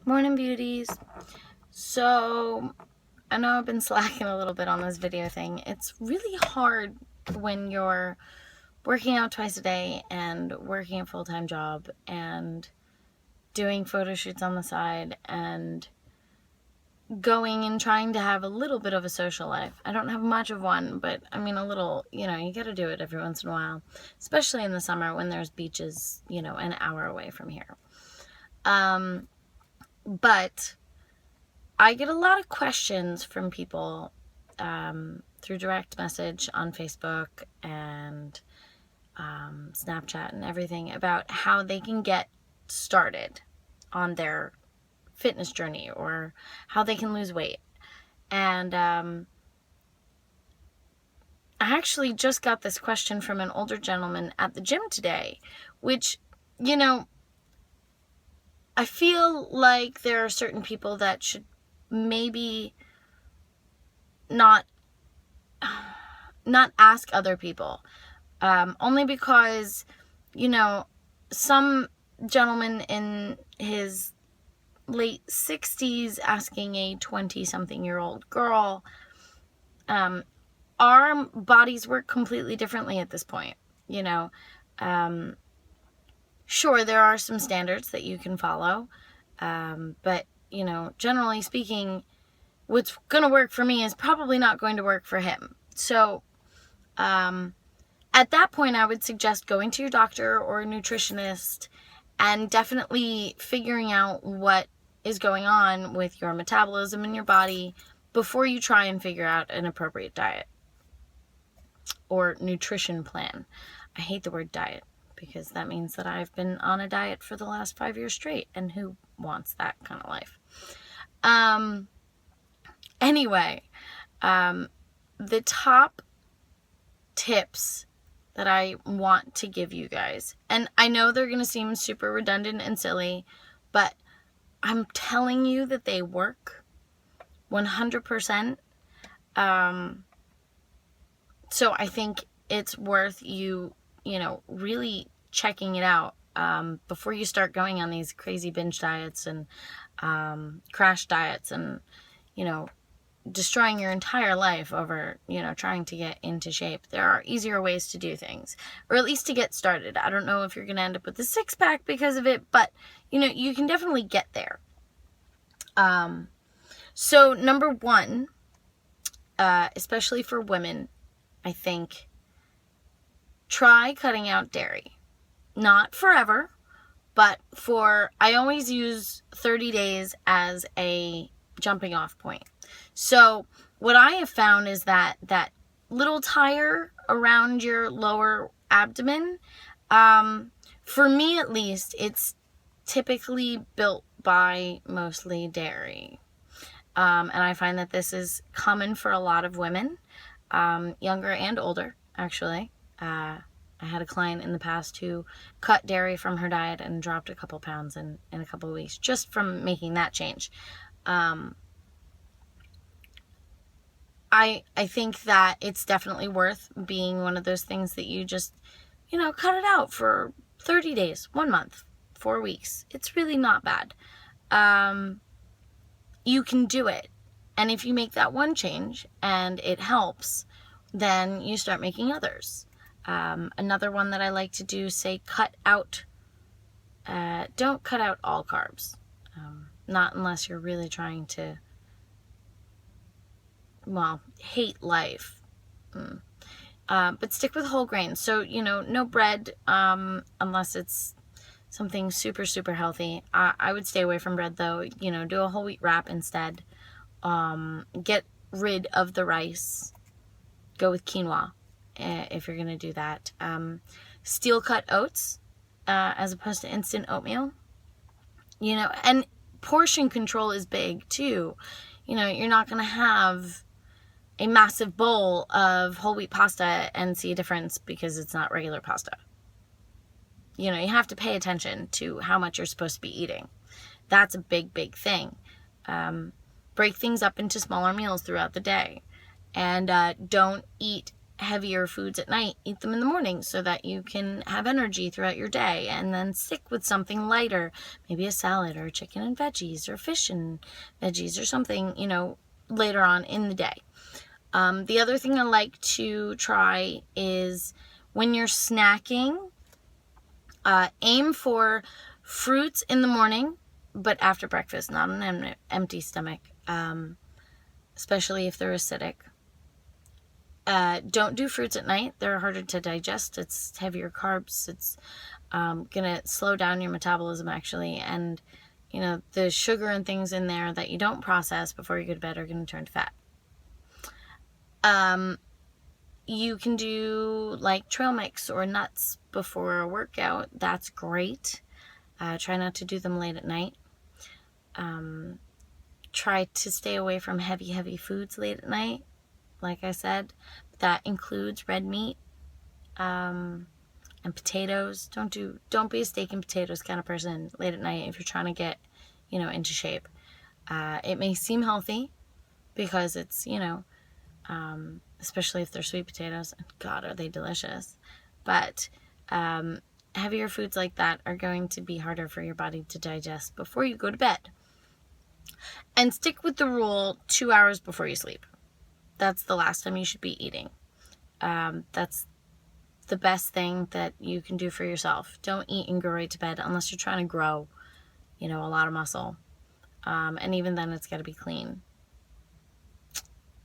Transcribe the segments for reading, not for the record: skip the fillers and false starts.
Morning, beauties. So, I know I've been slacking a little bit on this video thing. It's really hard when you're working out twice a day and working a full-time job and doing photo shoots on the side and going and trying to have a little bit of a social life. I don't have much of one, but I mean a little, you gotta do it every once in a while, especially in the summer when there's beaches, an hour away from here. But I get a lot of questions from people through direct message on Facebook and Snapchat and everything about how they can get started on their fitness journey or how they can lose weight. And I actually just got this question from an older gentleman at the gym today, which, I feel like there are certain people that should maybe not ask other people, only because some gentleman in his late 60s asking a 20-something-year-old girl, our bodies work completely differently at this point. Sure, there are some standards that you can follow, but generally speaking, what's going to work for me is probably not going to work for him. So at that point, I would suggest going to your doctor or a nutritionist and definitely figuring out what is going on with your metabolism in your body before you try and figure out an appropriate diet or nutrition plan. I hate the word diet because that means that I've been on a diet for the last 5 years straight, and who wants that kind of life? Anyway, the top tips that I want to give you guys, and I know they're going to seem super redundant and silly, but I'm telling you that they work 100%. So I think it's worth you, really checking it out before you start going on these crazy binge diets and crash diets and, destroying your entire life over, trying to get into shape. There are easier ways to do things, or at least to get started. I don't know if you're going to end up with a six-pack because of it, but, you can definitely get there. So number one, especially for women, I think, try cutting out dairy. Not forever, but I always use 30 days as a jumping off point. So what I have found is that little tire around your lower abdomen, for me at least, it's typically built by mostly dairy. And I find that this is common for a lot of women, younger and older, actually. I had a client in the past who cut dairy from her diet and dropped a couple pounds in a couple of weeks just from making that change. I think that it's definitely worth being one of those things that you just, cut it out for 30 days, 1 month, 4 weeks. It's really not bad. You can do it. And if you make that one change and it helps, then you start making others. Another one that I like to do, say, don't cut out all carbs. Not unless you're really trying to, hate life. But stick with whole grains. So, no bread, unless it's something super, super healthy. I would stay away from bread, though. Do a whole wheat wrap instead. Get rid of the rice. Go with quinoa if you're going to do that. Steel cut oats as opposed to instant oatmeal. And portion control is big, too. You're not going to have a massive bowl of whole wheat pasta and see a difference because it's not regular pasta. You have to pay attention to how much you're supposed to be eating. That's a big, big thing. Break things up into smaller meals throughout the day. And don't eat heavier foods at night, eat them in the morning so that you can have energy throughout your day, and then stick with something lighter, maybe a salad or chicken and veggies or fish and veggies or something, later on in the day. The other thing I like to try is when you're snacking, aim for fruits in the morning, but after breakfast, not on an empty stomach, especially if they're acidic. Don't do fruits at night. They're harder to digest. It's heavier carbs. It's going to slow down your metabolism, actually. And, the sugar and things in there that you don't process before you go to bed are going to turn to fat. You can do like trail mix or nuts before a workout. That's great. Try not to do them late at night. Try to stay away from heavy foods late at night. Like I said, that includes red meat and potatoes. Don't be a steak and potatoes kind of person late at night if you're trying to get, into shape. It may seem healthy because it's, especially if they're sweet potatoes. And God, are they delicious. But heavier foods like that are going to be harder for your body to digest before you go to bed. And stick with the rule 2 hours before you sleep. That's the last time you should be eating. That's the best thing that you can do for yourself. Don't eat and go right to bed unless you're trying to grow, a lot of muscle. And even then, it's got to be clean.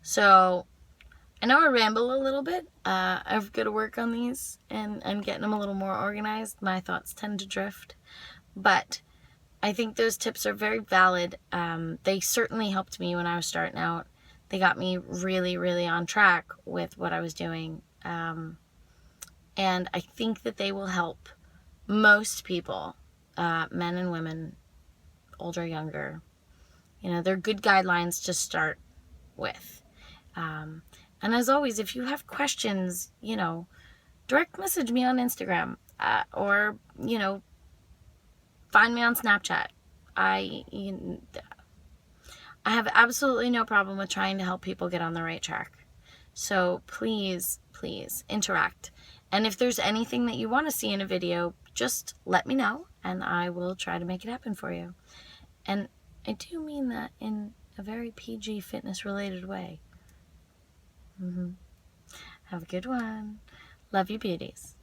So, I know I ramble a little bit. I've got to work on these, and I'm getting them a little more organized. My thoughts tend to drift. But I think those tips are very valid. They certainly helped me when I was starting out. They got me really, really on track with what I was doing. And I think that they will help most people, men and women, older, younger. They're good guidelines to start with. And as always, if you have questions, direct message me on Instagram or, find me on Snapchat. I have absolutely no problem with trying to help people get on the right track. So please interact. And if there's anything that you want to see in a video, just let me know and I will try to make it happen for you. And I do mean that in a very PG fitness related way. Have a good one. Love you, beauties.